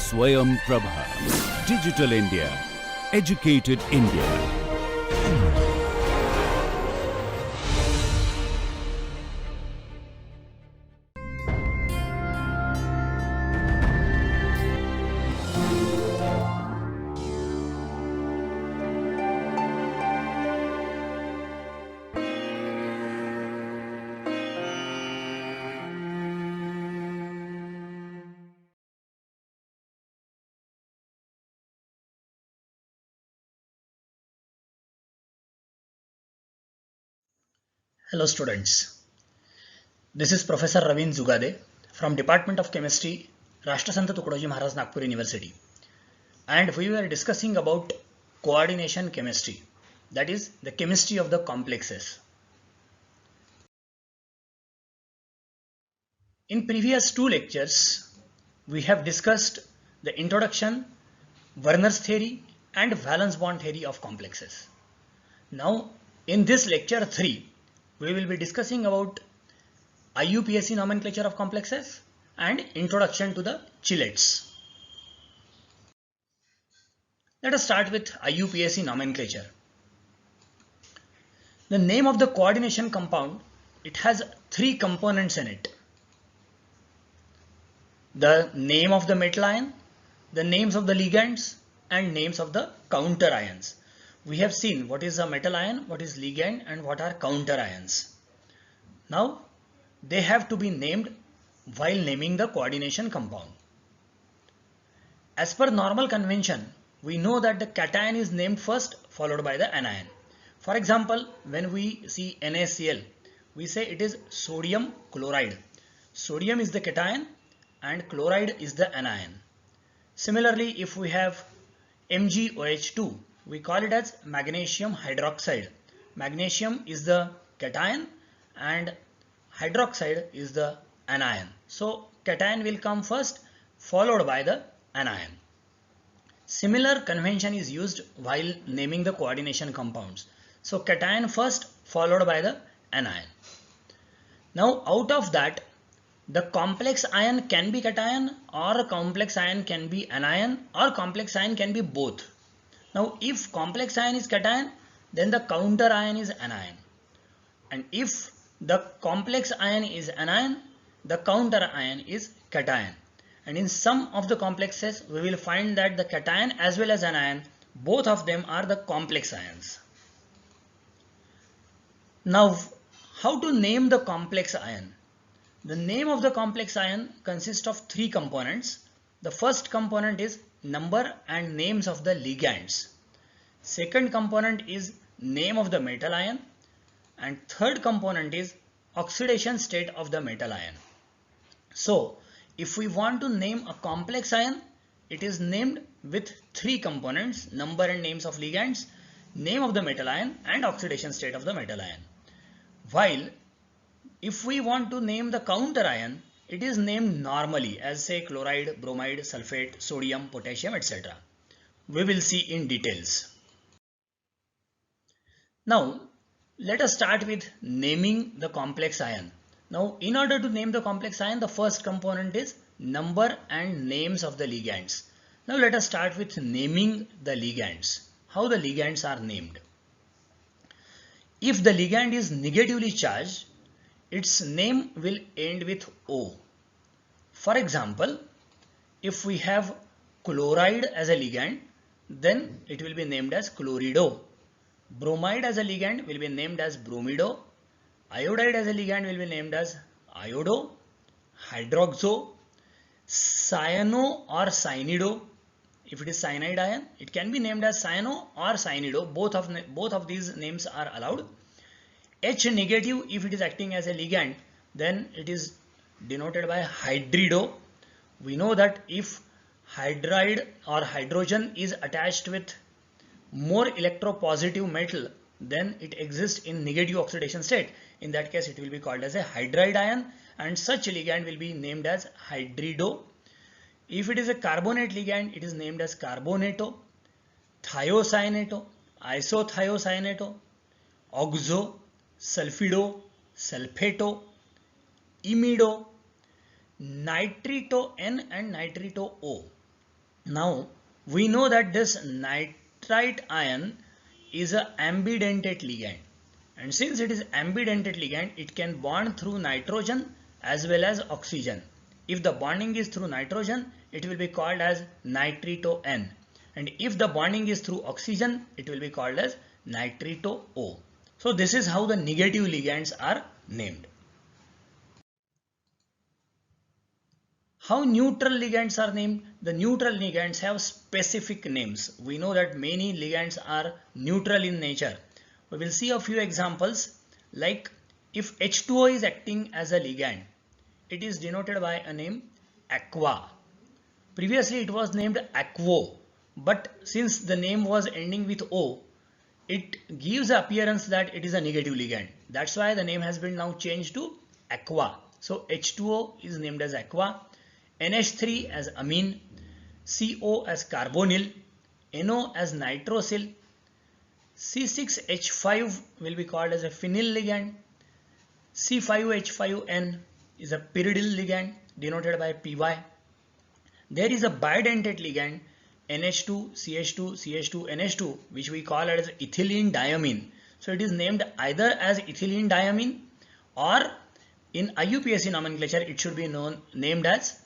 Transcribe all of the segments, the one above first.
Swayam Prabha. Digital India. Educated India. Hello students, this is Professor Ravin Zugade from Department of Chemistry, Rashtrasant Tukadoji Maharaj Nagpur University, and we were discussing about coordination chemistry, that is the chemistry of the complexes. In previous two lectures, we have discussed the introduction, Werner's theory and valence bond theory of complexes. Now in this lecture 3, we will be discussing about IUPAC nomenclature of complexes and introduction to the chelates. Let us start with IUPAC nomenclature. The name of the coordination compound, it has three components in it. The name of the metal ion, the names of the ligands and names of the counter ions. We have seen what is a metal ion, what is ligand and what are counter ions. Now they have to be named while naming the coordination compound. As per normal convention, we know that the cation is named first followed by the anion. For example, when we see NaCl, we say it is sodium chloride. Sodium is the cation and chloride is the anion. Similarly, if we have MgOH2, we call it as magnesium hydroxide. Magnesium is the cation and hydroxide is the anion. So cation will come first followed by the anion. Similar convention is used while naming the coordination compounds. So cation first followed by the anion. Now out of that, the complex ion can be cation or complex ion can be anion or complex ion can be both. Now if complex ion is cation, then the counter ion is anion, and if the complex ion is anion, the counter ion is cation. And in some of the complexes, we will find that the cation as well as anion, both of them are the complex ions. Now, how to name the complex ion? The name of the complex ion consists of three components. The first component is number and names of the ligands. Second component is name of the metal ion. And third component is oxidation state of the metal ion. So if we want to name a complex ion, it is named with three components: number and names of ligands, name of the metal ion and oxidation state of the metal ion. While if we want to name the counter ion, it is named normally as say chloride, bromide, sulfate, sodium, potassium, etc. We will see in details. Now let us start with naming the complex ion. Now in order to name the complex ion, the first component is number and names of the ligands. Now let us start with naming the ligands. How the ligands are named. If the ligand is negatively charged, its name will end with O. For example, if we have chloride as a ligand, then it will be named as chlorido. Bromide as a ligand will be named as bromido. Iodide as a ligand will be named as iodo. Hydroxo, cyano or cyanido. If it is cyanide ion, it can be named as cyano or cyanido. Both of these names are allowed. H negative, if it is acting as a ligand, then it is denoted by hydrido. We know that if hydride or hydrogen is attached with more electropositive metal, then it exists in negative oxidation state. In that case, it will be called as a hydride ion, and such ligand will be named as hydrido. If it is a carbonate ligand, it is named as carbonato, thiocyanato, isothiocyanato, oxo, sulfido, sulfato, imido, nitrito N and nitrito O. Now we know that this nitrite ion is a ambidentate ligand, and since it is ambidentate ligand, it can bond through nitrogen as well as oxygen. If the bonding is through nitrogen, it will be called as nitrito N, and if the bonding is through oxygen, it will be called as nitrito O. So this is how the negative ligands are named. How neutral ligands are named? The neutral ligands have specific names. We know that many ligands are neutral in nature. We will see a few examples, like if H2O is acting as a ligand, it is denoted by a name aqua. Previously it was named aquo, but since the name was ending with O, it gives the appearance that it is a negative ligand. That's why the name has been now changed to aqua. So H2O is named as aqua, NH3 as amine, CO as carbonyl, NO as nitrosyl, C6H5 will be called as a phenyl ligand, C5H5N is a pyridyl ligand denoted by PY. There is a bidentate ligand NH2, CH2, CH2, NH2, which we call as ethylene diamine. So it is named either as ethylene diamine, or in IUPAC nomenclature it should be named as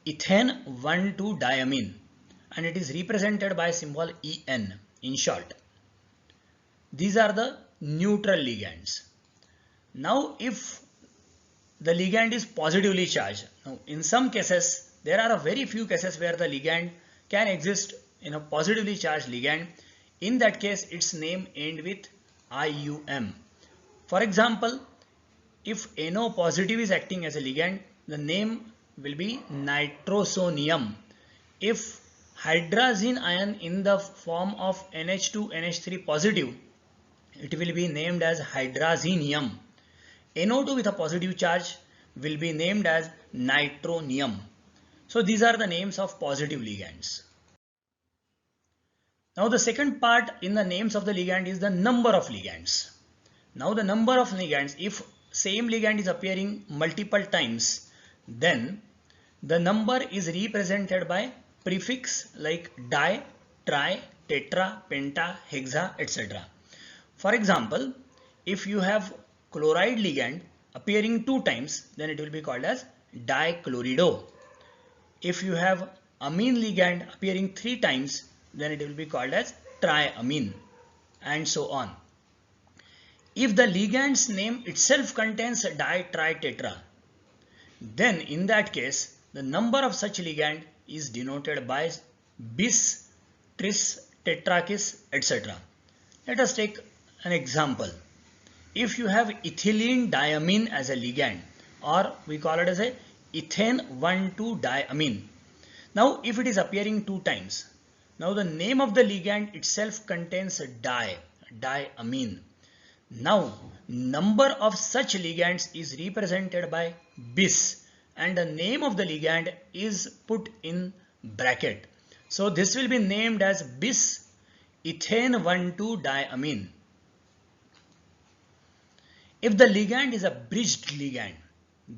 ethane 1,2-diamine, and it is represented by symbol En in short. These are the neutral ligands. Now if the ligand is positively charged, now in some cases there are a very few cases where the ligand can exist in a positively charged ligand. In that case its name end with IUM. For example, if NO positive is acting as a ligand, the name will be nitrosonium. If hydrazine ion in the form of NH2 NH3 positive, it will be named as hydrazinium. NO2 with a positive charge will be named as nitronium. So these are the names of positive ligands. Now the second part in the names of the ligand is the number of ligands. Now the number of ligands, if same ligand is appearing multiple times, then the number is represented by prefix like di, tri, tetra, penta, hexa, etc. For example, if you have chloride ligand appearing 2 times, then it will be called as dichlorido. If you have amine ligand appearing 3 times, then it will be called as triamine, and so on. If the ligand's name itself contains di, tri, tetra, then in that case the number of such ligand is denoted by bis, tris, tetrakis, etc. Let us take an example. If you have ethylene diamine as a ligand, or we call it as a ethane 1,2-diamine. Now if it is appearing 2 times, now the name of the ligand itself contains diamine. Now number of such ligands is represented by bis, and the name of the ligand is put in bracket. So this will be named as bis ethane 1,2-diamine. If the ligand is a bridged ligand,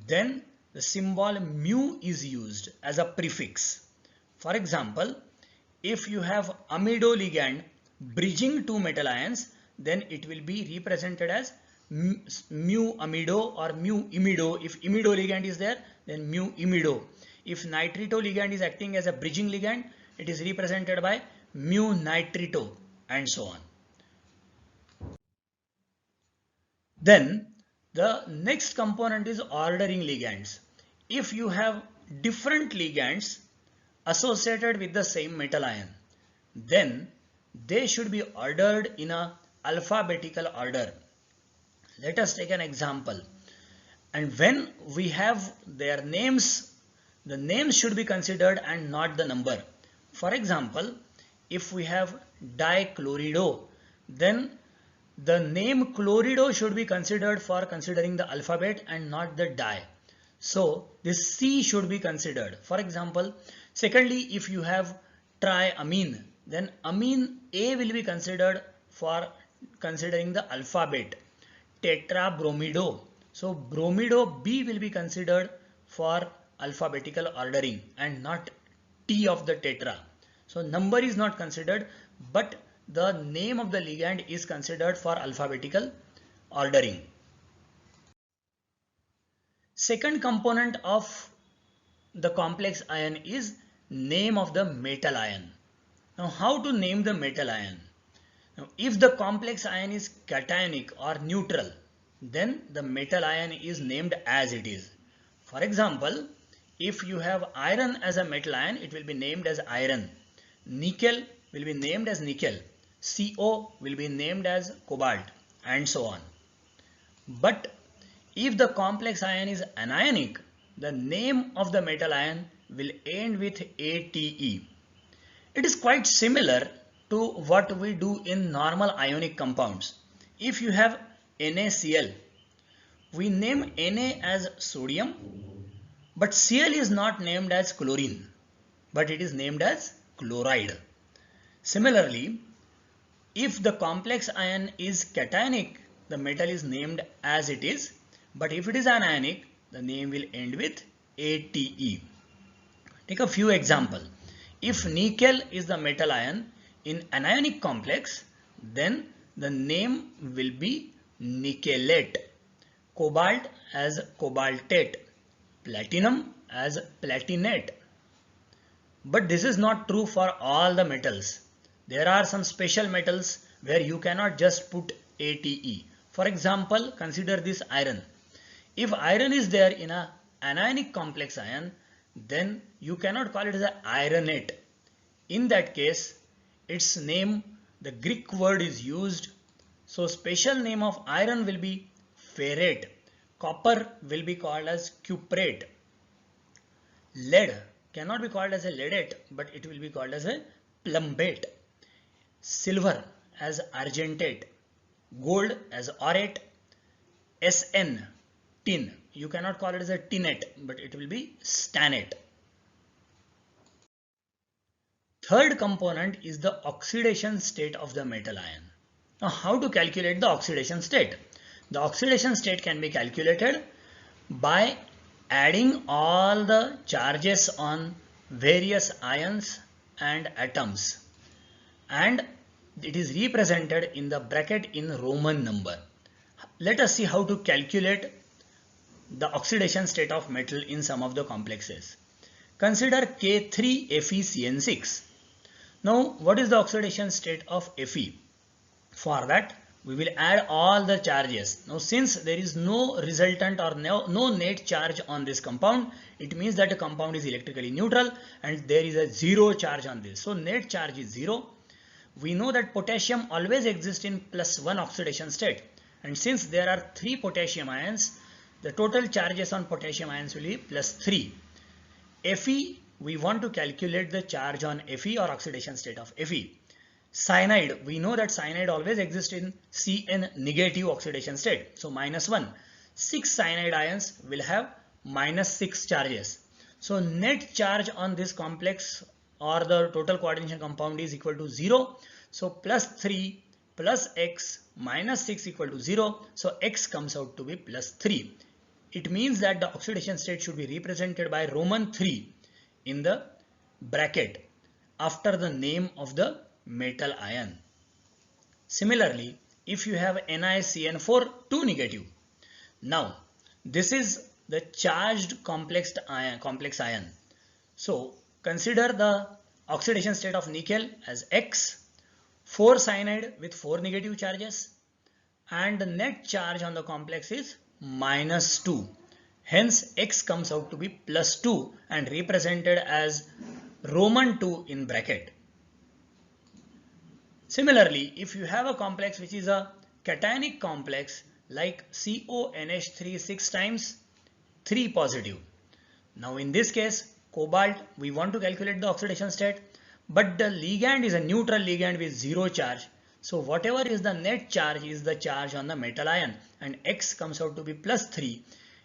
then the symbol mu is used as a prefix. For example, if you have amido ligand bridging 2 metal ions, then it will be represented as mu amido or mu imido. If imido ligand is there, then mu imido. If nitrito ligand is acting as a bridging ligand, it is represented by mu nitrito, and so on. Then the next component is ordering ligands. If you have different ligands associated with the same metal ion, then they should be ordered in a alphabetical order. Let us take an example. And when we have their names, the names should be considered and not the number. For example, if we have dichlorido, then the name chlorido should be considered for considering the alphabet and not the di. So this C should be considered. For example, secondly, if you have triamine, then amine A will be considered for considering the alphabet. Tetrabromido, so bromido B will be considered for alphabetical ordering and not T of the tetra. So number is not considered, but the name of the ligand is considered for alphabetical ordering. Second component of the complex ion is name of the metal ion. Now how to name the metal ion? Now if the complex ion is cationic or neutral, then the metal ion is named as it is. For example, if you have iron as a metal ion, it will be named as iron. Nickel will be named as nickel. CO will be named as cobalt, and so on. But if the complex ion is anionic, the name of the metal ion will end with ATE. It is quite similar to what we do in normal ionic compounds. If you have NaCl, we name Na as sodium, but Cl is not named as chlorine, but it is named as chloride. Similarly, if the complex ion is cationic, the metal is named as it is, but if it is anionic, the name will end with ATE. Take a few examples. If nickel is the metal ion in anionic complex, then the name will be nickelate, cobalt as cobaltate, platinum as platinate. But this is not true for all the metals. There are some special metals where you cannot just put ATE. For example, consider this iron. If iron is there in an anionic complex ion, then you cannot call it as an ironate. In that case, its name, the Greek word is used. So special name of iron will be ferrate. Copper will be called as cuprate. Lead cannot be called as a leadate, but it will be called as a plumbate. Silver as argentate. Gold as aurate. Sn, tin. You cannot call it as a tinate, but it will be stannate. Third component is the oxidation state of the metal ion. Now how to calculate the oxidation state? The oxidation state can be calculated by adding all the charges on various ions and atoms, and it is represented in the bracket in Roman number. Let us see how to calculate the oxidation state of metal in some of the complexes. Consider K3FeCN6. Now what is the oxidation state of Fe? For that we will add all the charges. Now since there is no resultant or no net charge on this compound, it means that the compound is electrically neutral and there is a zero charge on this. So net charge is 0. We know that potassium always exists in +1 oxidation state, and since there are 3 potassium ions, the total charges on potassium ions will be +3. Fe, we want to calculate the charge on Fe or oxidation state of Fe. Cyanide, we know that cyanide always exists in Cn negative oxidation state, so -1. 6 cyanide ions will have -6 charges. So net charge on this complex or the total coordination compound is equal to 0. So +3 plus x -6 equal to 0. So x comes out to be +3. It means that the oxidation state should be represented by Roman 3 in the bracket after the name of the metal ion. Similarly, if you have NiCN4 2 negative, now this is the charged complex ion. So consider the oxidation state of nickel as X, 4 cyanide with 4 negative charges, and the net charge on the complex is -2. Hence X comes out to be +2 and represented as Roman 2 in bracket. Similarly, if you have a complex which is a cationic complex like CONH3 6 times 3 positive. Now in this case, cobalt, we want to calculate the oxidation state, but the ligand is a neutral ligand with 0 charge. So whatever is the net charge is the charge on the metal ion, and X comes out to be +3.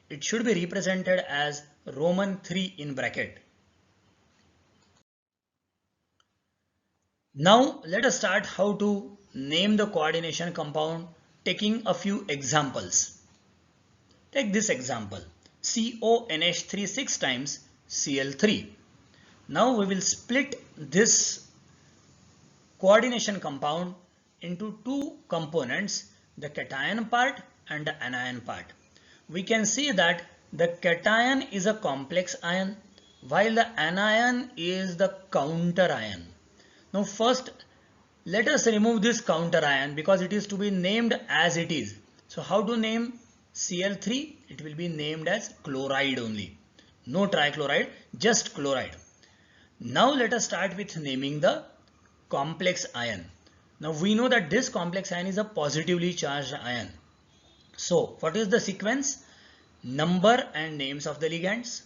It should be represented as Roman 3 in bracket. Now let us start how to name the coordination compound, taking a few examples. Take this example, CONH3 6 times Cl3. Now we will split this coordination compound into two components, the cation part and the anion part. We can see that the cation is a complex ion while the anion is the counter ion. Now first let us remove this counter ion because it is to be named as it is. So how to name Cl3? It will be named as chloride only. No trichloride, just chloride. Now let us start with naming the complex ion. Now we know that this complex ion is a positively charged ion. So what is the sequence? Number and names of the ligands,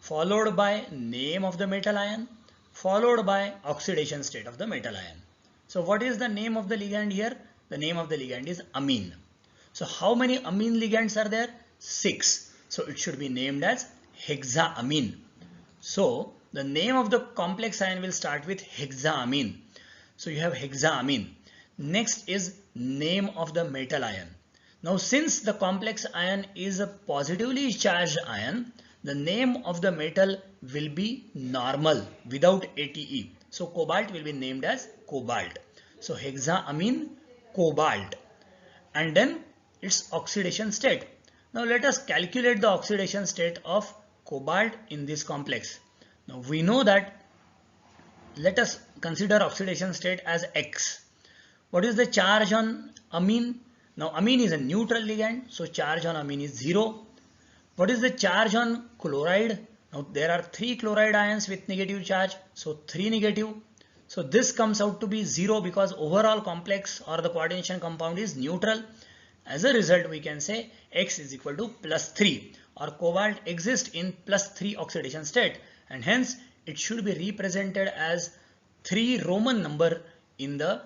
followed by name of the metal ion, followed by oxidation state of the metal ion. So what is the name of the ligand here? The name of the ligand is amine. So how many amine ligands are there? 6. So it should be named as hexaamine. So the name of the complex ion will start with hexaamine. So you have hexaamine. Next is name of the metal ion. Now since the complex ion is a positively charged ion, the name of the metal will be normal without ATE. So cobalt will be named as cobalt. So hexaamine cobalt. And then its oxidation state. Now let us calculate the oxidation state of cobalt in this complex. Now we know that, let us consider oxidation state as X. What is the charge on amine? Now amine is a neutral ligand, so charge on amine is 0. What is the charge on chloride? Now there are 3 chloride ions with negative charge, so 3 negative. So this comes out to be 0 because overall complex or the coordination compound is neutral. As a result, we can say X is equal to +3, or cobalt exists in +3 oxidation state, and hence it should be represented as 3 Roman number in the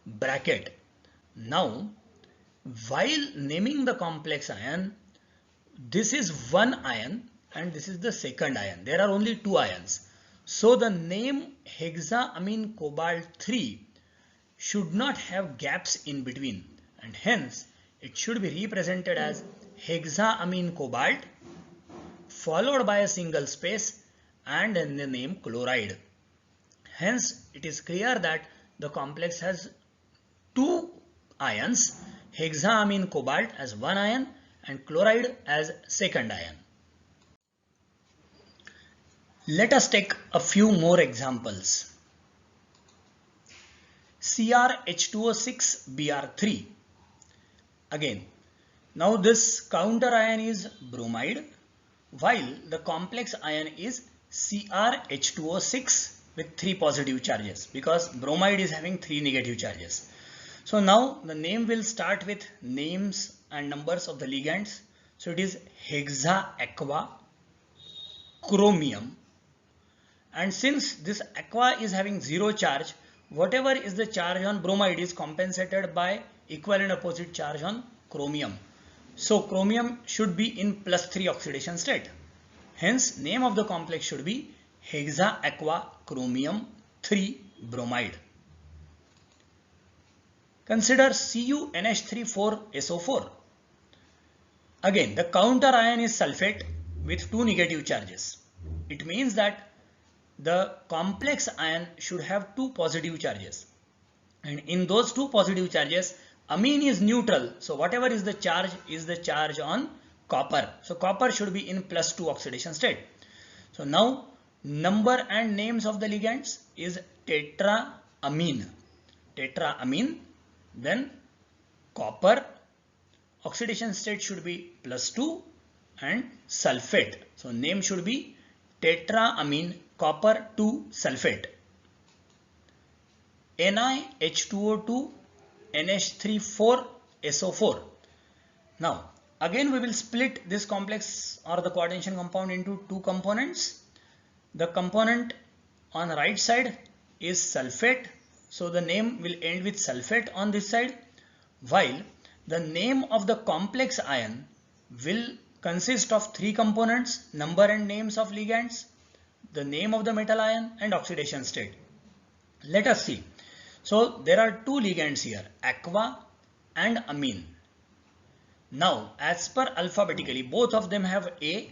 bracket. Now while naming the complex ion, this is one ion and this is the second ion. There are only 2 ions. So the name hexaamine cobalt 3 should not have gaps in between, and hence it should be represented as hexaamine cobalt followed by a single space and then the name chloride. Hence it is clear that the complex has 2 ions, hexaamine cobalt as one ion and chloride as second ion. Let us take a few more examples. CrH2O6Br3. Again, now this counter ion is bromide while the complex ion is CrH2O6 with 3 positive charges because bromide is having 3 negative charges. So now the name will start with names and numbers of the ligands. So it is hexaaqua chromium. And since this aqua is having 0 charge, whatever is the charge on bromide is compensated by equal and opposite charge on chromium. So chromium should be in +3 oxidation state. Hence name of the complex should be hexaaqua chromium 3 bromide. Consider CuNH3,4SO4. Again, the counter ion is sulfate with 2 negative charges. It means that the complex ion should have 2 positive charges, and in those 2 positive charges amine is neutral, so whatever is the charge on copper. So copper should be in +2 oxidation state. So now number and names of the ligands is tetraamine, then copper, oxidation state should be +2 and sulfate. So name should be tetraamine copper 2 sulfate. NiH2O2 NH3,4SO4. Now again we will split this complex or the coordination compound into 2 components. The component on the right side is sulfate, so the name will end with sulfate on this side, while the name of the complex ion will consist of 3 components, number and names of ligands, the name of the metal ion and oxidation state. Let us see. So there are 2 ligands here, aqua and amine. Now as per alphabetically both of them have A,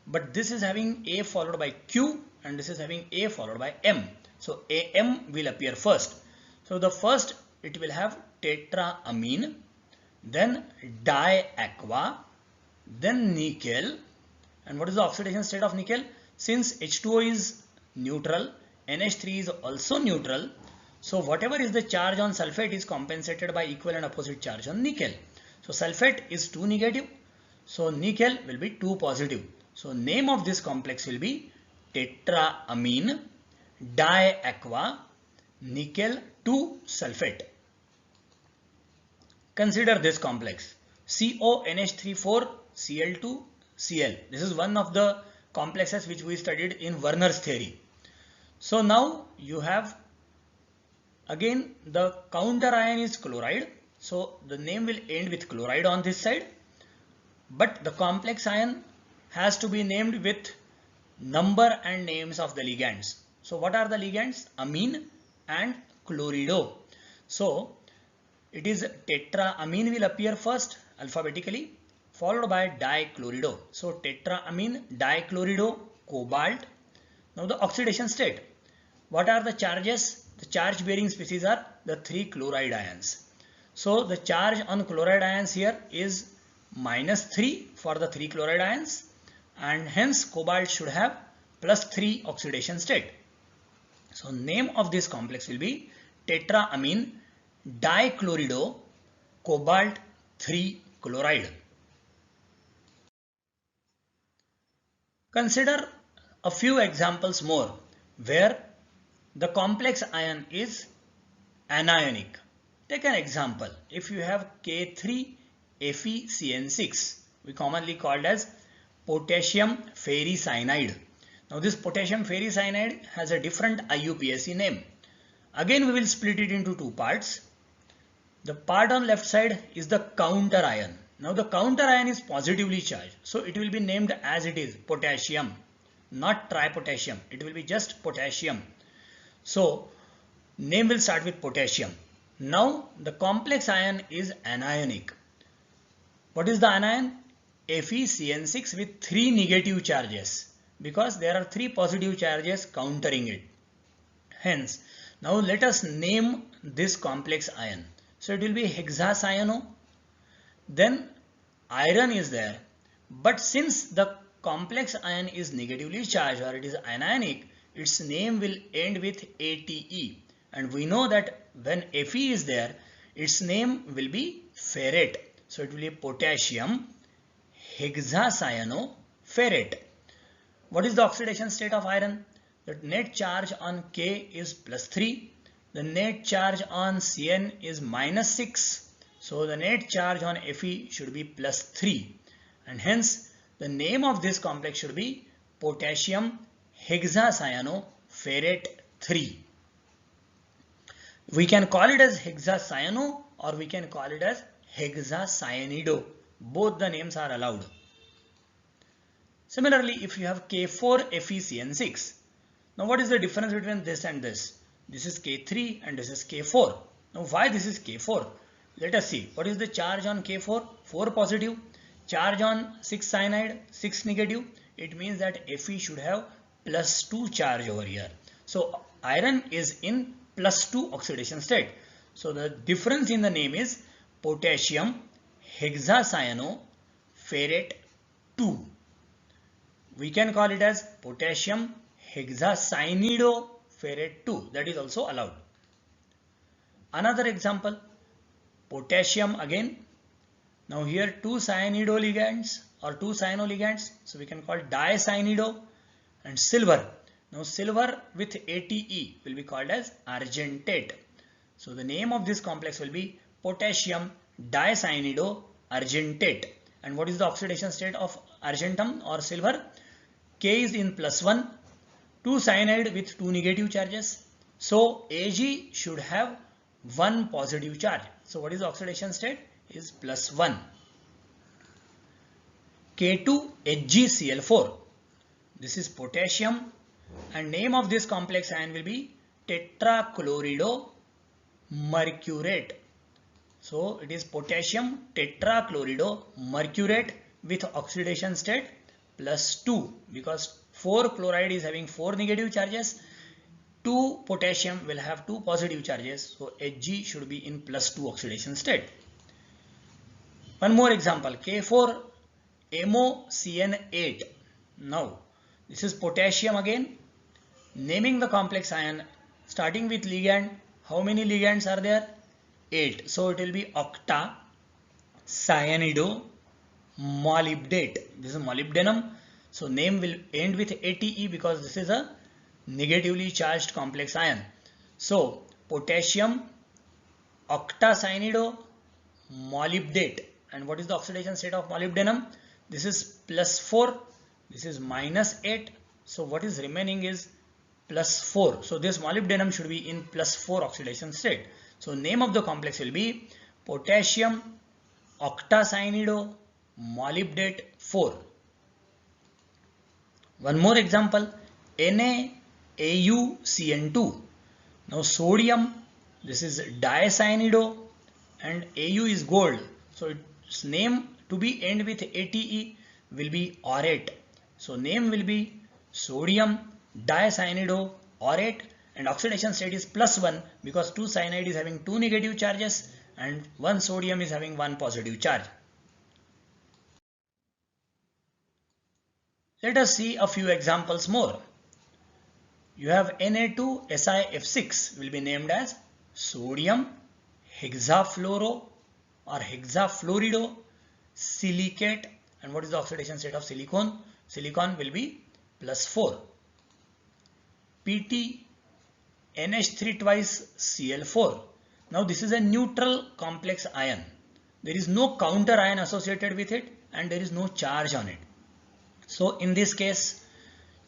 but this is having A followed by Q and this is having A followed by M. So AM will appear first. So the first, it will have tetraamine, then diaqua, then nickel. And what is the oxidation state of nickel? Since H2O is neutral, NH3 is also neutral. So whatever is the charge on sulfate is compensated by equal and opposite charge on nickel. So sulfate is 2 negative. So nickel will be 2 positive. So name of this complex will be tetraamine diaqua nickel 2 sulfate. Consider this complex CONH34 Cl2 Cl. This is one of the complexes which we studied in Werner's theory. So now you have again the counter ion is chloride. So the name will end with chloride on this side. But the complex ion has to be named with number and names of the ligands. So what are the ligands? Amine and chlorido. So it is tetraamine will appear first alphabetically, followed by dichlorido. So tetraamine dichlorido cobalt. Now the oxidation state. What are the charges? The charge bearing species are the 3 chloride ions. So the charge on chloride ions here is -3 for the 3 chloride ions, and hence cobalt should have +3 oxidation state. So name of this complex will be tetraamine dichlorido cobalt 3 chloride. Consider a few examples more where the complex ion is anionic. Take an example. If you have K3FeCN6, we commonly called as potassium ferricyanide. Now this potassium ferricyanide has a different IUPAC name. Again we will split it into 2 parts. The part on left side is the counter ion. Now the counter ion is positively charged. So it will be named as it is, potassium, not tripotassium. It will be just potassium. So name will start with potassium. Now the complex ion is anionic. What is the anion? FeCN6 with 3 negative charges, because there are 3 positive charges countering it. Hence, now let us name this complex ion. So it will be hexacyano. Then iron is there, but since the complex ion is negatively charged or it is anionic, its name will end with ATE. And we know that when Fe is there, its name will be ferrate. So it will be potassium hexacyanoferrate. What is the oxidation state of iron? The net charge on K is +3. The net charge on Cn is -6. So the net charge on Fe should be +3. And hence the name of this complex should be potassium hexacyanoferrate 3. We can call it as hexacyano or we can call it as hexacyanido. Both the names are allowed. Similarly, if you have K4FeCN6, now what is the difference between this and this? This is K3 and this is K4. Now why this is K4? Let us see. What is the charge on K4? 4 positive. Charge on 6 cyanide, 6 negative. It means that Fe should have +2 charge over here. So iron is in +2 oxidation state. So the difference in the name is potassium hexacyanoferrate 2. We can call it as potassium hexacyanidoferrate 2. That is also allowed. Another example, potassium again. Now here 2 cyanido ligands or 2 cyano ligands. So we can call dicyanido. And silver. Now silver with ATE will be called as argentate. So the name of this complex will be potassium dicyanido argentate. And what is the oxidation state of argentum or silver? K is in +1, 2 cyanide with 2 negative charges. So Ag should have 1 positive charge. So what is the oxidation state? Is +1. K2HgCl4. This is potassium and name of this complex ion will be tetrachlorido mercurate. So it is potassium tetrachlorido mercurate with oxidation state +2, because 4 chloride is having 4 negative charges. 2 potassium will have 2 positive charges, so Hg should be in +2 oxidation state. One more example, K4MoCN8. Now this is potassium again. Naming the complex ion, starting with ligand. How many ligands are there? 8. So it will be octa cyanido molybdate. This is molybdenum. So name will end with ATE because this is a negatively charged complex ion. So potassium octacyanido molybdate. And what is the oxidation state of molybdenum? This is +4. This is -8. So what is remaining is +4. So this molybdenum should be in +4 oxidation state. So name of the complex will be potassium octacyanido molybdate 4. One more example, NaAuCN2. Now sodium, this is dicyanido and Au is gold. So its name to be end with ATE will be aurate. So name will be sodium dicyanido aurate, and oxidation state is +1 because 2 cyanide is having 2 negative charges and 1 sodium is having 1 positive charge. Let us see a few examples more. You have Na2SiF6 will be named as sodium hexafluoro or hexafluorido silicate. And what is the oxidation state of silicon? Silicon will be +4. PT NH3 twice Cl4. Now this is a neutral complex ion. There is no counter ion associated with it and there is no charge on it. So in this case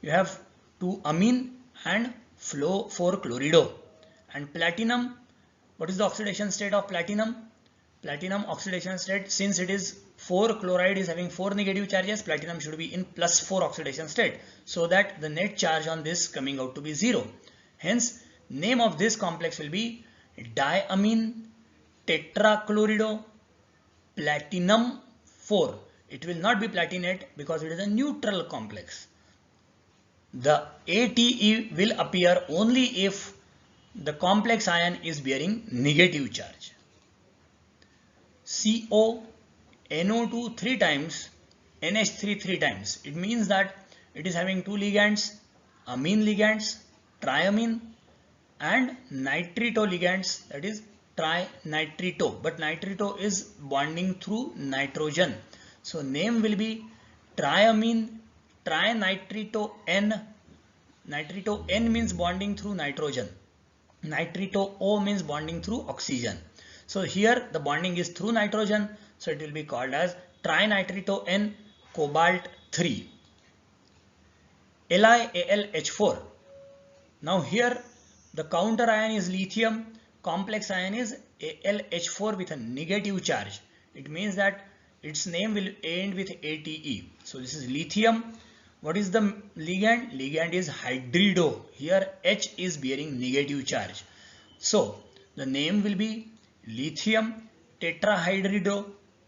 you have 2 amine and 4 chlorido. And platinum, what is the oxidation state of platinum? Platinum oxidation state, since it is 4 chloride is having 4 negative charges, platinum should be in +4 oxidation state, so that the net charge on this coming out to be 0. Hence name of this complex will be diamine tetrachlorido platinum 4. It will not be platinate because it is a neutral complex. The ATE will appear only if the complex ion is bearing negative charge. CO NO2 3 times, NH3 3 times. It means that it is having 2 ligands, amine ligands, triamine and nitrito ligands, that is trinitrito. But nitrito is bonding through nitrogen. So name will be triamine trinitrito N. Nitrito N means bonding through nitrogen. Nitrito O means bonding through oxygen. So here the bonding is through nitrogen, so it will be called as trinitrito N cobalt 3. LiAlH4. Now here the counter ion is lithium, complex ion is AlH4 with a negative charge. It means that its name will end with ATE. So this is lithium. What is the ligand? Ligand is hydrido. Here H is bearing negative charge. So the name will be lithium tetrahydrido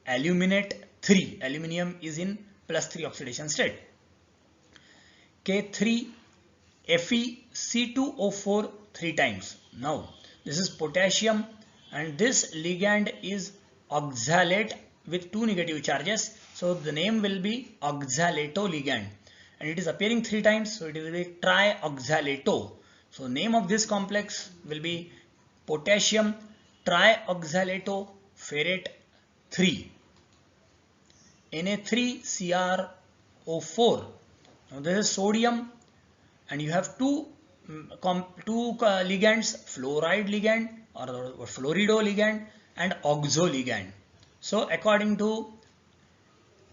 aluminate 3. Aluminium is in +3 oxidation state. K3 FeC2O4 3 times. Now this is potassium and this ligand is oxalate with 2 negative charges. So the name will be oxalato ligand and it is appearing 3 times, so it will be trioxalato. So name of this complex will be potassium trioxalato ferrate 3. Na3CrO4. Now this is sodium and you have two ligands, fluoride ligand or fluorido ligand and oxo ligand. So according to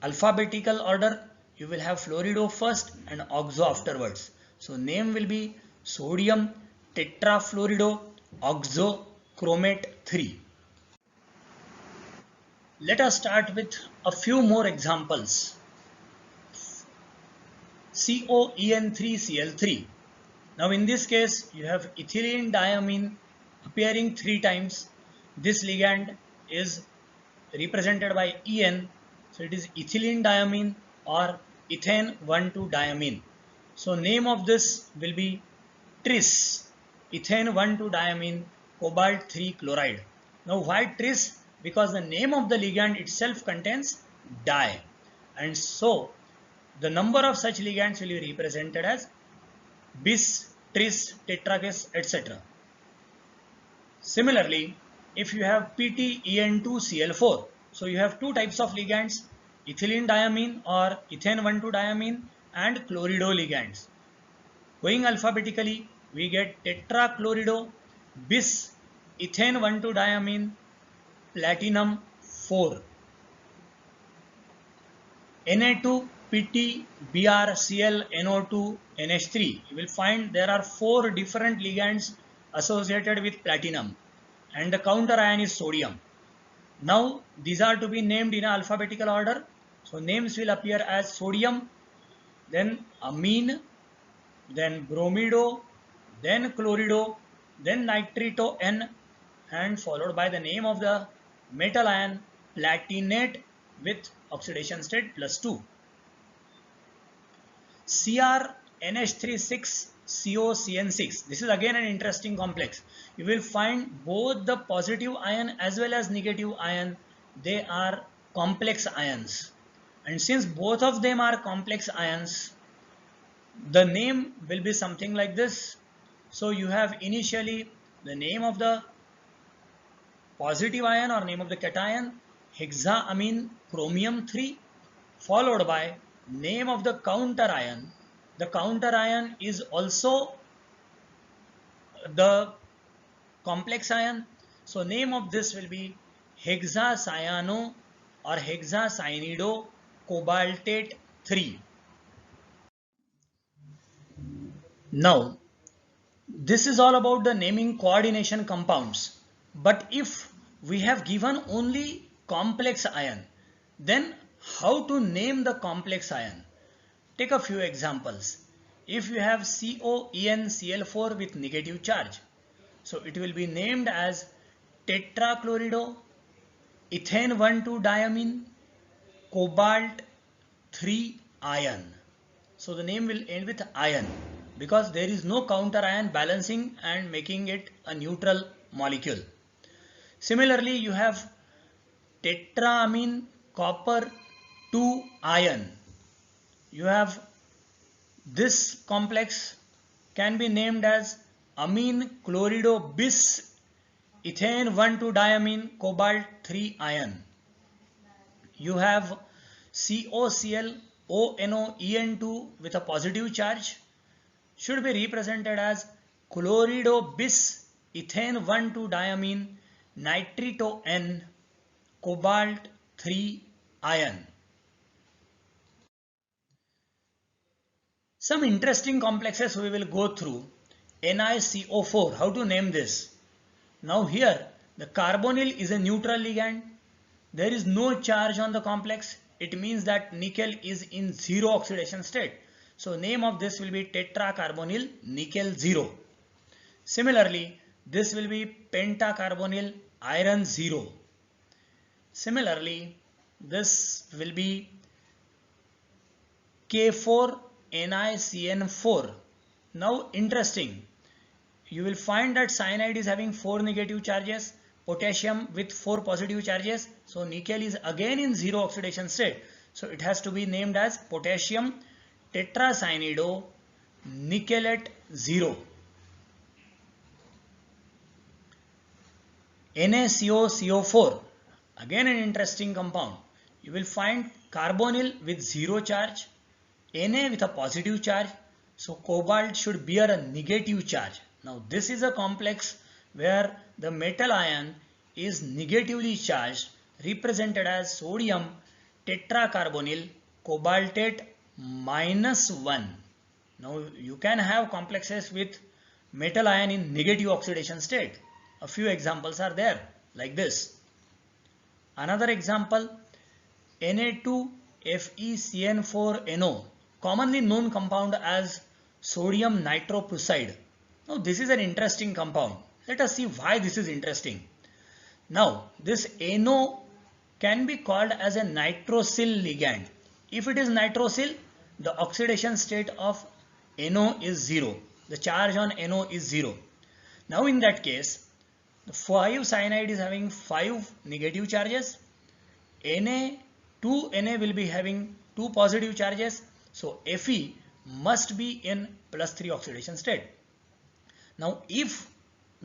alphabetical order, you will have fluorido first and oxo afterwards. So name will be sodium tetrafluorido oxochromate 3. Let us start with a few more examples. COEN3Cl3. Now in this case you have ethylene diamine appearing 3 times. This ligand is represented by En, so it is ethylene diamine or ethane 1,2 diamine. So name of this will be tris. ethane 1,2-diamine, cobalt 3 chloride. Now why tris? Because the name of the ligand itself contains di, and so the number of such ligands will be represented as bis, tris, tetrakis, etc. Similarly, if you have PTEN2Cl4, so you have two types of ligands, ethylene diamine or ethane 1,2-diamine and chlorido ligands. Going alphabetically, we get tetrachlorido, bis, ethane 1,2-diamine, platinum 4. Na2, Pt, Br, Cl, NO2, NH3. You will find there are 4 different ligands associated with platinum, and the counter ion is sodium. Now these are to be named in alphabetical order. So names will appear as sodium, then amine, then bromido, then chlorido, then nitrito N, and followed by the name of the metal ion platinate with oxidation state +2. CrNH36COCN6. This is again an interesting complex. You will find both the positive ion as well as negative ion, they are complex ions. And since both of them are complex ions, the name will be something like this. So you have initially the name of the positive ion or name of the cation, hexaamine chromium 3, followed by name of the counter ion. The counter ion is also the complex ion. So name of this will be hexacyano or hexacyanido cobaltate 3. Now, this is all about the naming coordination compounds. But if we have given only complex ion, then how to name the complex ion? Take a few examples. If you have COEnCl4 with negative charge, so it will be named as tetrachlorido, ethane 1,2-diamine, cobalt 3 ion. So the name will end with ion because there is no counter ion balancing and making it a neutral molecule. Similarly, you have tetraamine copper 2 ion. You have this complex can be named as amine chlorido bis ethane 1,2-diamine cobalt 3 ion. You have COCl ONO EN2 with a positive charge, should be represented as chlorido bis ethane 1,2-diamine nitrito N cobalt 3 ion. Some interesting complexes we will go through. NiCO4, how to name this? Now here the carbonyl is a neutral ligand. There is no charge on the complex. It means that nickel is in zero oxidation state. So name of this will be tetracarbonyl nickel 0. Similarly, this will be pentacarbonyl iron 0. Similarly, this will be K4NiCN4. Now interesting, you will find that cyanide is having 4 negative charges, potassium with 4 positive charges. So nickel is again in zero oxidation state. So it has to be named as potassium tetracyanido nickelate 0. NaCO4, again an interesting compound. You will find carbonyl with 0 charge, Na with a positive charge. So cobalt should bear a negative charge. Now this is a complex where the metal ion is negatively charged, represented as sodium tetracarbonyl cobaltate -1. Now you can have complexes with metal ion in negative oxidation state. A few examples are there like this. Another example, Na2FeCN4NO, commonly known compound as sodium nitroprusside. Now this is an interesting compound. Let us see why this is interesting. Now this NO can be called as a nitrosyl ligand. If it is nitrosyl, the oxidation state of NO is 0. The charge on NO is 0. Now in that case, the 5 cyanide is having 5 negative charges. Na, 2Na will be having 2 positive charges. So Fe must be in +3 oxidation state. Now if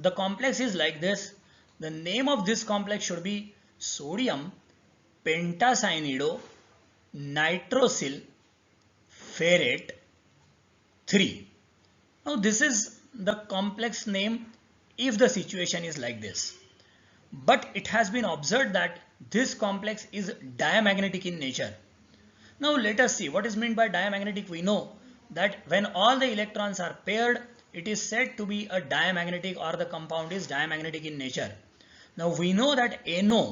the complex is like this, the name of this complex should be sodium pentacyanido nitrosyl ferrate 3. Now this is the complex name if the situation is like this. But it has been observed that this complex is diamagnetic in nature. Now let us see what is meant by diamagnetic. We know that when all the electrons are paired, it is said to be a diamagnetic, or the compound is diamagnetic in nature. Now we know that NO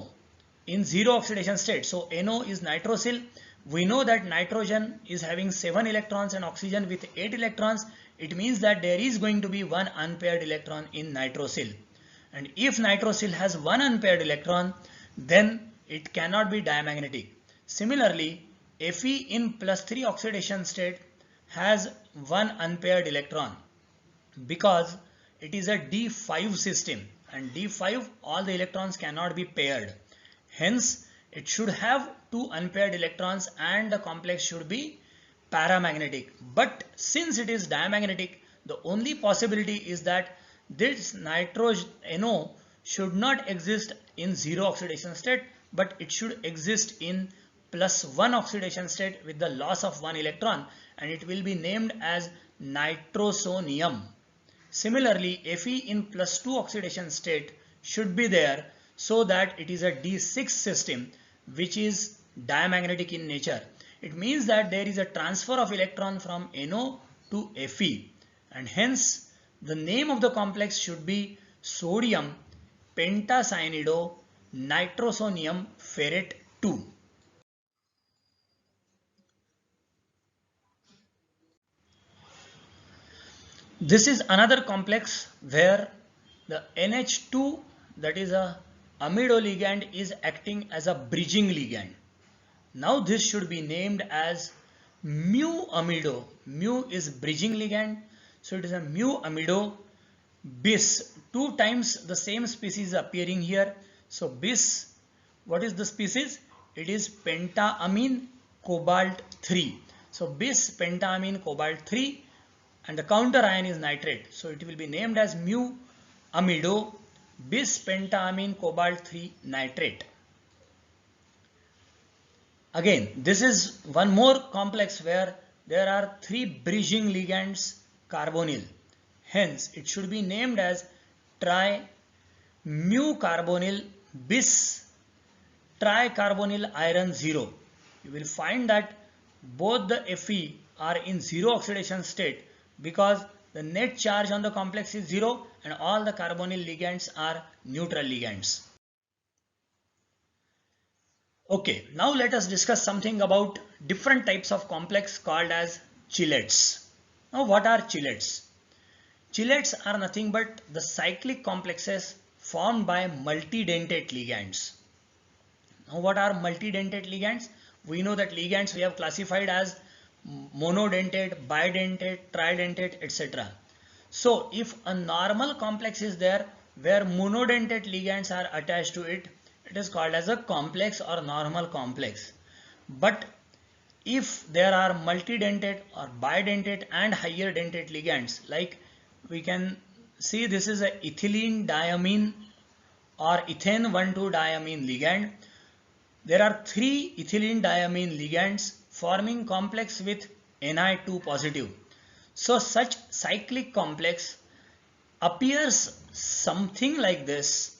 in zero oxidation state, so NO is nitrosyl. We know that nitrogen is having 7 electrons and oxygen with 8 electrons. It means that there is going to be one unpaired electron in nitrosyl. And if nitrosyl has one unpaired electron, then it cannot be diamagnetic. Similarly, Fe in +3 oxidation state has one unpaired electron because it is a D5 system, and D5 all the electrons cannot be paired. Hence, it should have 2 unpaired electrons and the complex should be paramagnetic. But since it is diamagnetic, the only possibility is that this NO should not exist in zero oxidation state, but it should exist in +1 oxidation state with the loss of 1 electron, and it will be named as nitrosonium. Similarly, Fe in +2 oxidation state should be there so that it is a D6 system which is diamagnetic in nature. It means that there is a transfer of electron from NO to Fe, and hence the name of the complex should be sodium pentacyanido nitrosonium ferrate 2. This is another complex where the NH2, that is a amido ligand, is acting as a bridging ligand. Now this should be named as mu amido. Mu is bridging ligand, so it is a mu amido bis. 2 times the same species appearing here. So bis, what is the species? It is pentaamine cobalt 3. So bis pentaamine cobalt 3, and the counter ion is nitrate. So it will be named as mu amido bis pentaamine cobalt 3 nitrate. Again, this is one more complex where there are 3 bridging ligands carbonyl. Hence, it should be named as tri-mu carbonyl bis tricarbonyl iron 0. You will find that both the Fe are in zero oxidation state because the net charge on the complex is 0 and all the carbonyl ligands are neutral ligands. Okay, now let us discuss something about different types of complex called as chelates. Now what are chelates? Chelates are nothing but the cyclic complexes formed by multidentate ligands. Now what are multidentate ligands? We know that ligands we have classified as monodentate, bidentate, tridentate, etc. So if a normal complex is there where monodentate ligands are attached to it, it is called as a complex or normal complex. But if there are multidentate or bidentate and higher dentate ligands, like we can see this is a ethylene diamine or ethane 1,2-diamine ligand. There are 3 ethylene diamine ligands forming complex with Ni2 positive. So such cyclic complex appears something like this.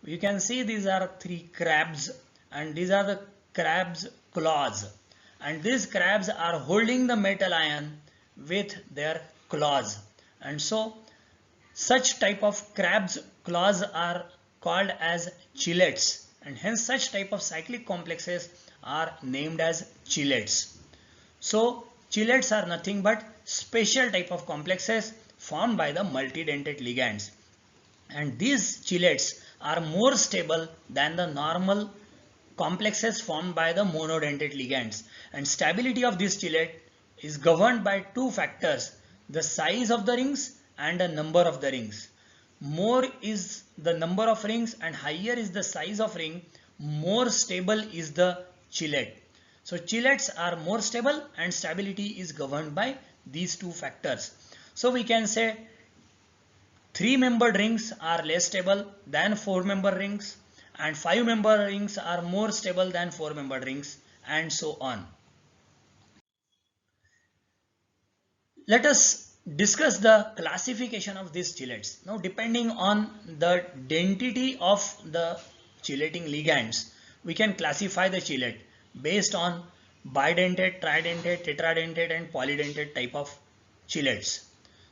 You can see these are 3 crabs and these are the crabs' claws, and these crabs are holding the metal ion with their claws, and so such type of crabs' claws are called as chelates, and hence such type of cyclic complexes are named as chelates. So chelates are nothing but special type of complexes formed by the multidentate ligands, and these chelates are more stable than the normal complexes formed by the monodentate ligands, and stability of this chelate is governed by 2 factors: the size of the rings and the number of the rings. more is the number of rings and higher is the size of ring, more stable is the chelate. So chelates are more stable and stability is governed by these two factors. So we can say 3-membered rings are less stable than 4-membered rings, and 5-membered rings are more stable than 4-membered rings, and so on. Let us discuss the classification of these chelates. Now, depending on the density of the chelating ligands, we can classify the chelate based on bidentate, tridentate, tetradentate and polydentate type of chelates.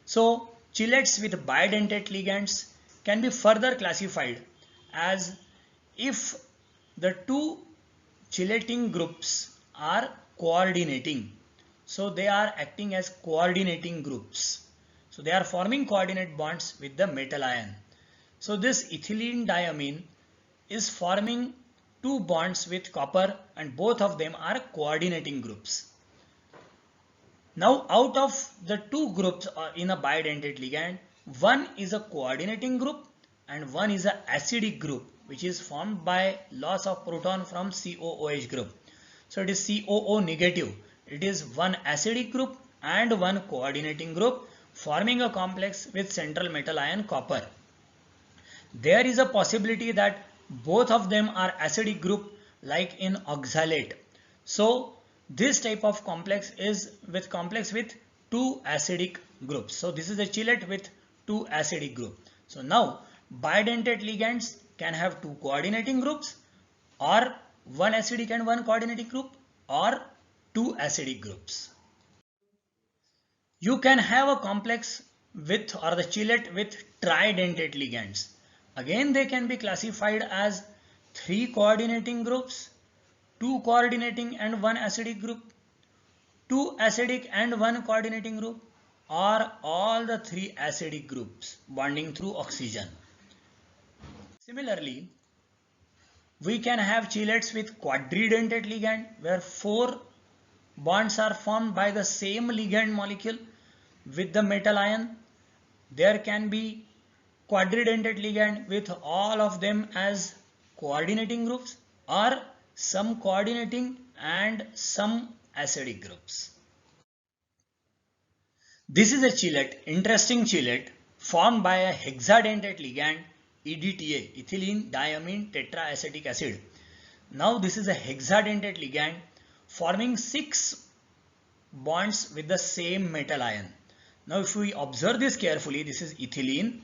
So, chelates with bidentate ligands can be further classified as if the two chelating groups are coordinating. So they are acting as coordinating groups. So they are forming coordinate bonds with the metal ion. So this ethylene diamine is forming two bonds with copper and both of them are coordinating groups. Now out of the two groups in a bidentate ligand, one is a coordinating group and one is an acidic group which is formed by loss of proton from COOH group. So it is COO negative. It is one acidic group and one coordinating group forming a complex with central metal ion copper. There is a possibility that both of them are acidic group like in oxalate. So this type of complex is with two acidic groups. So this is a chelate with two acidic group. So now bidentate ligands can have two coordinating groups or one acidic and one coordinating group or two acidic groups. You can have a complex with or the chelate with tridentate ligands. Again they can be classified as three coordinating groups, two coordinating and one acidic group, two acidic and one coordinating group, or all the three acidic groups bonding through oxygen. Similarly, we can have chelates with quadridentate ligand where four bonds are formed by the same ligand molecule with the metal ion. There can be quadridentate ligand with all of them as coordinating groups or some coordinating and some acidic groups. This is a chelate, interesting chelate formed by a hexadentate ligand EDTA, ethylene diamine tetraacetic acid. Now this is a hexadentate ligand forming 6 bonds with the same metal ion. Now if we observe this carefully, this is ethylene,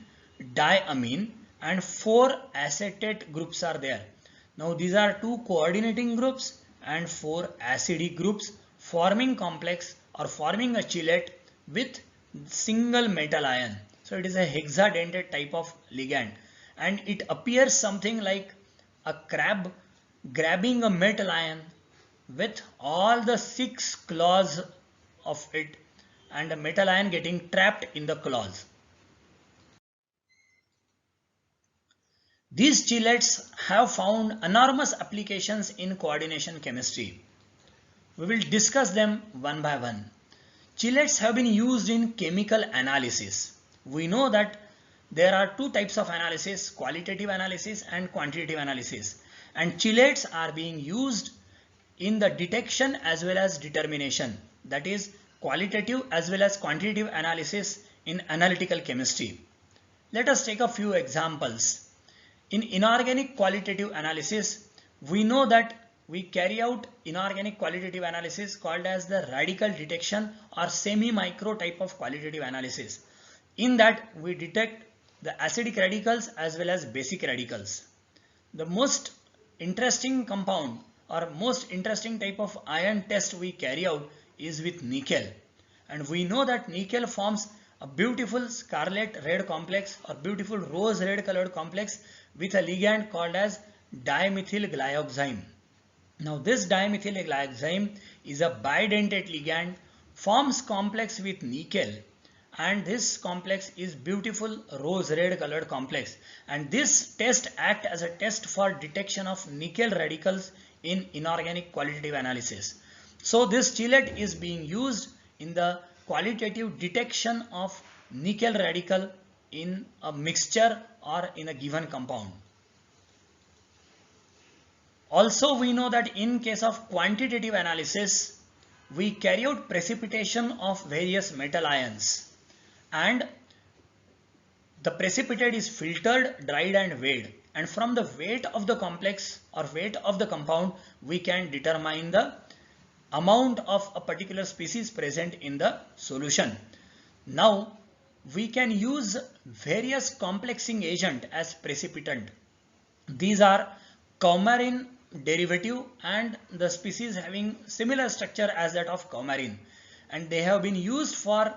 diamine and 4 acetate groups are there. Now these are 2 coordinating groups and 4 acidic groups forming complex or forming a chelate with single metal ion. So it is a hexadentate type of ligand and it appears something like a crab grabbing a metal ion with all the 6 claws of it and the metal ion getting trapped in the claws. These chelates have found enormous applications in coordination chemistry. We will discuss them one by one. Chelates have been used in chemical analysis. We know that there are two types of analysis, qualitative analysis and quantitative analysis. And chelates are being used in the detection as well as determination. That is qualitative as well as quantitative analysis in analytical chemistry. Let us take a few examples. In inorganic qualitative analysis, we know that we carry out inorganic qualitative analysis called as the radical detection or semi-micro type of qualitative analysis. In that we detect the acidic radicals as well as basic radicals. The most interesting compound or most interesting type of ion test we carry out is with nickel. And we know that nickel forms a beautiful scarlet red complex or beautiful rose red colored complex with a ligand called as dimethyl glyoxime. Now this dimethyl glyoxime is a bidentate ligand, forms complex with nickel, and this complex is beautiful rose red colored complex, and this test acts as a test for detection of nickel radicals in inorganic qualitative analysis. So this chelate is being used in the qualitative detection of nickel radical in a mixture or in a given compound. Also, we know that in case of quantitative analysis, we carry out precipitation of various metal ions, and the precipitate is filtered, dried and weighed, and from the weight of the complex or weight of the compound, we can determine the amount of a particular species present in the solution. Now, we can use various complexing agent as precipitant. These are coumarin derivative and the species having similar structure as that of coumarin, and they have been used for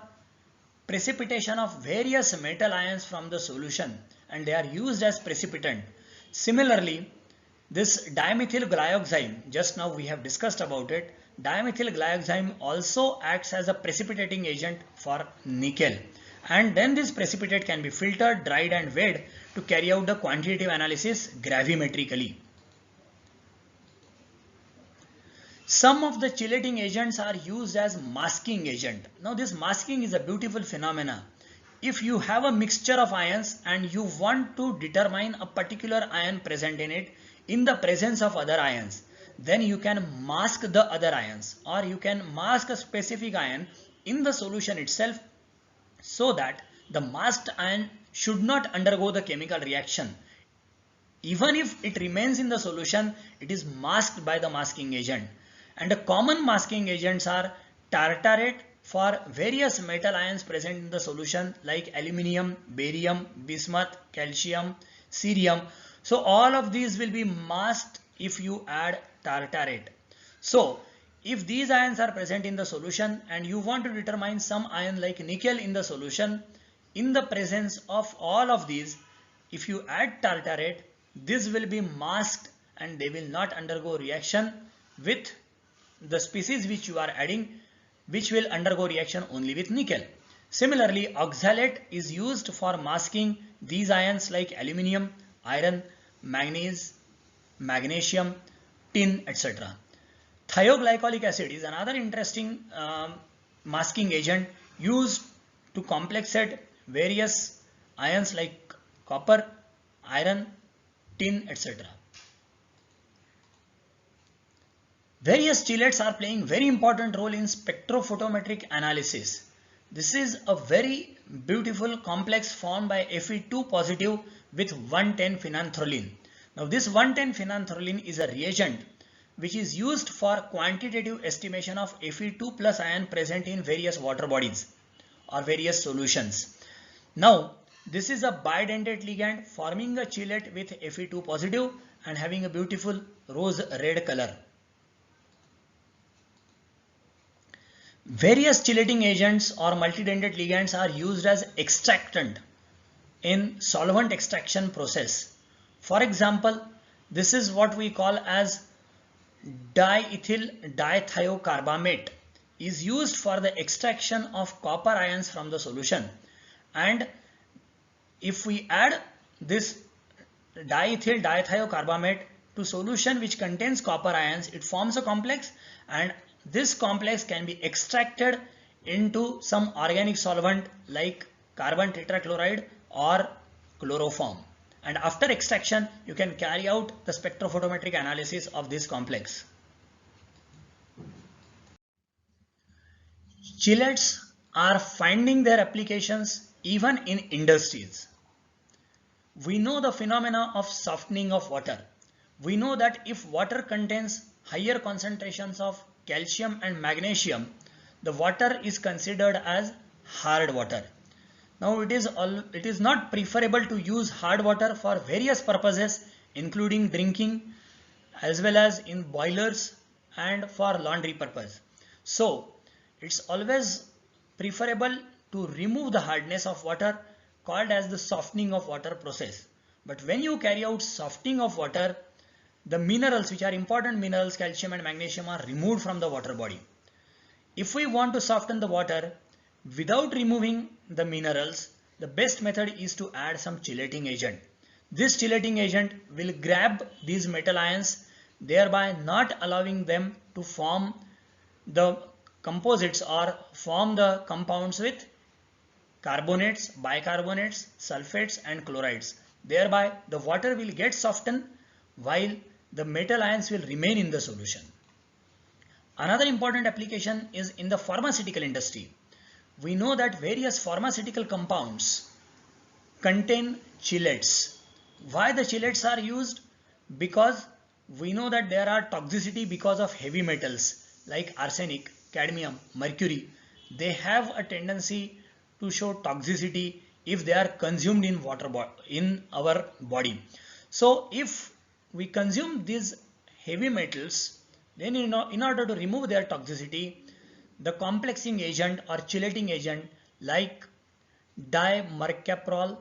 precipitation of various metal ions from the solution, and they are used as precipitant. Similarly, this dimethyl glyoxime, just now we have discussed about it, dimethyl glyoxime also acts as a precipitating agent for nickel, and then this precipitate can be filtered, dried and weighed to carry out the quantitative analysis gravimetrically. Some of the chelating agents are used as masking agent. Now this masking is a beautiful phenomena. If you have a mixture of ions and you want to determine a particular ion present in it in the presence of other ions, then you can mask the other ions, or you can mask a specific ion in the solution itself, so that the masked ion should not undergo the chemical reaction. Even if it remains in the solution, it is masked by the masking agent. And the common masking agents are tartarate for various metal ions present in the solution like aluminium, barium, bismuth, calcium, cerium. So all of these will be masked if you add tartarate. So if these ions are present in the solution and you want to determine some ion like nickel in the solution, in the presence of all of these, if you add tartarate, this will be masked and they will not undergo reaction with the species which you are adding, which will undergo reaction only with nickel. Similarly, oxalate is used for masking these ions like aluminium, iron, manganese, magnesium, tin, etc. Thioglycolic acid is another interesting masking agent used to complexate various ions like copper, iron, tin, etc. Various chelates are playing very important role in spectrophotometric analysis. This is a very beautiful complex formed by Fe2 positive with 110 phenanthroline. Now this 110 phenanthroline is a reagent which is used for quantitative estimation of Fe2 plus ion present in various water bodies or various solutions. Now this is a bidentate ligand forming a chelate with Fe2 positive and having a beautiful rose red color. Various chelating agents or multidentate ligands are used as extractant in solvent extraction process. For example, this is what we call as diethyl dithiocarbamate is used for the extraction of copper ions from the solution, and if we add this diethyl dithiocarbamate to solution which contains copper ions, it forms a complex, and this complex can be extracted into some organic solvent like carbon tetrachloride or chloroform, and after extraction you can carry out the spectrophotometric analysis of this complex. Chelates are finding their applications even in industries. We know the phenomena of softening of water. We know that if water contains higher concentrations of calcium and magnesium, the water is considered as hard water. Now it is not preferable to use hard water for various purposes, including drinking as well as in boilers and for laundry purpose. So it's always preferable to remove the hardness of water, called as the softening of water process. But when you carry out softening of water, the minerals, which are important minerals, calcium and magnesium, are removed from the water body. If we want to soften the water without removing the minerals, the best method is to add some chelating agent. This chelating agent will grab these metal ions, thereby not allowing them to form the composites or form the compounds with carbonates, bicarbonates, sulfates and chlorides. Thereby the water will get softened while the metal ions will remain in the solution. Another important application is in the pharmaceutical industry. We know that various pharmaceutical compounds contain chelates. Why the chelates are used? Because we know that there are toxicity because of heavy metals like arsenic, cadmium, mercury. They have a tendency to show toxicity if they are consumed in in our body. So if we consume these heavy metals, then in order to remove their toxicity, the complexing agent or chelating agent like dimercaprol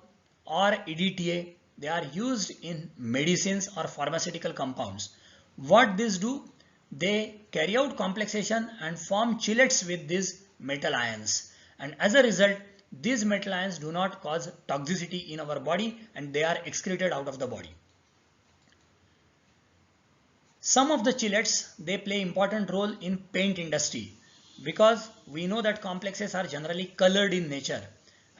or EDTA, they are used in medicines or pharmaceutical compounds. What these do? They carry out complexation and form chelates with these metal ions, and as a result these metal ions do not cause toxicity in our body and they are excreted out of the body. Some of the chelates, they play important role in paint industry because we know that complexes are generally colored in nature,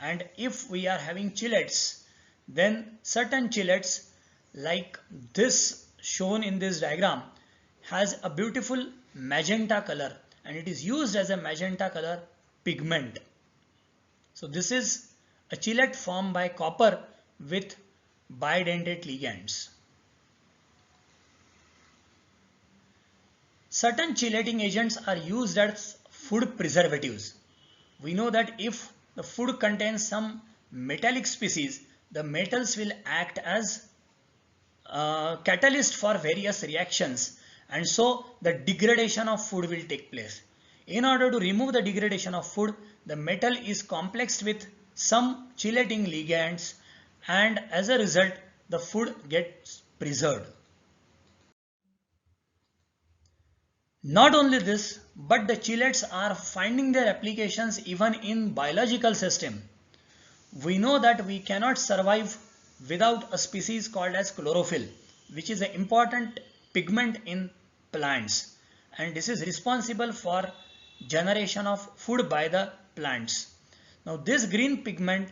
and if we are having chelates, then certain chelates like this shown in this diagram has a beautiful magenta color and it is used as a magenta color pigment. So this is a chelate formed by copper with bidentate ligands. Certain chelating agents are used as food preservatives. We know that if the food contains some metallic species, the metals will act as catalyst for various reactions, and so the degradation of food will take place. In order to remove the degradation of food, the metal is complexed with some chelating ligands, and as a result the food gets preserved. Not only this, but the chelates are finding their applications even in biological system. We know that we cannot survive without a species called as chlorophyll, which is an important pigment in plants, and this is responsible for generation of food by the plants. Now this green pigment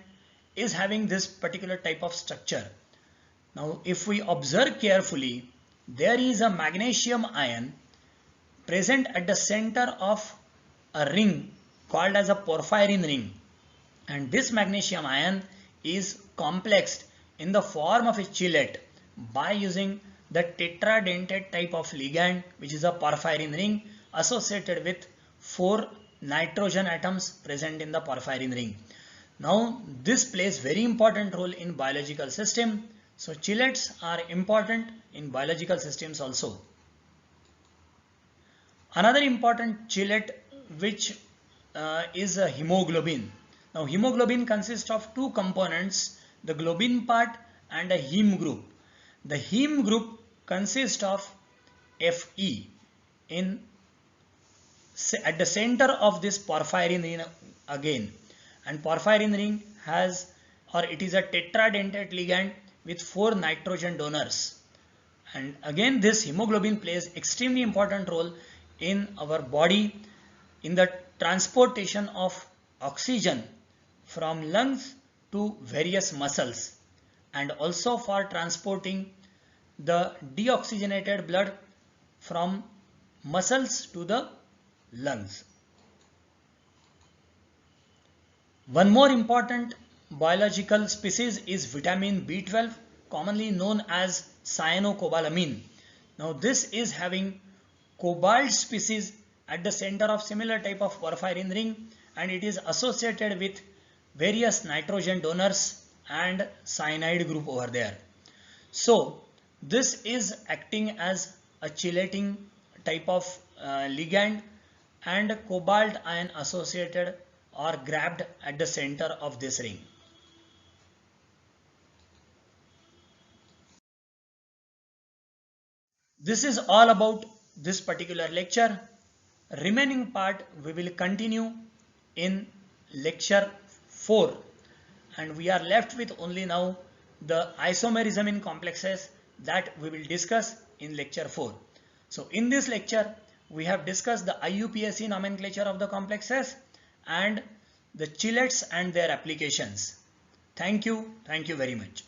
is having this particular type of structure. Now if we observe carefully, there is a magnesium ion present at the center of a ring called as a porphyrin ring, and this magnesium ion is complexed in the form of a chelate by using the tetradentate type of ligand, which is a porphyrin ring associated with 4 nitrogen atoms present in the porphyrin ring. Now this plays very important role in biological system. So chelates are important in biological systems also. Another important chelate which is a hemoglobin. Now hemoglobin consists of two components, the globin part and a heme group. The heme group consists of Fe at the center of this porphyrin ring again, and porphyrin ring has, or it is a tetradentate ligand with 4 nitrogen donors, and again this hemoglobin plays extremely important role in our body in the transportation of oxygen from lungs to various muscles, and also for transporting the deoxygenated blood from muscles to the lungs. One more important biological species is vitamin B12, commonly known as cyanocobalamin. Now this is having cobalt species at the center of similar type of porphyrin ring, and it is associated with various nitrogen donors and cyanide group over there. So this is acting as a chelating type of ligand, and cobalt ion associated or grabbed at the center of this ring. This is all about this particular lecture. Remaining part we will continue in lecture 4, and we are left with only now the isomerism in complexes that we will discuss in lecture 4. So in this lecture we have discussed the IUPAC nomenclature of the complexes and the chelates and their applications. Thank you very much.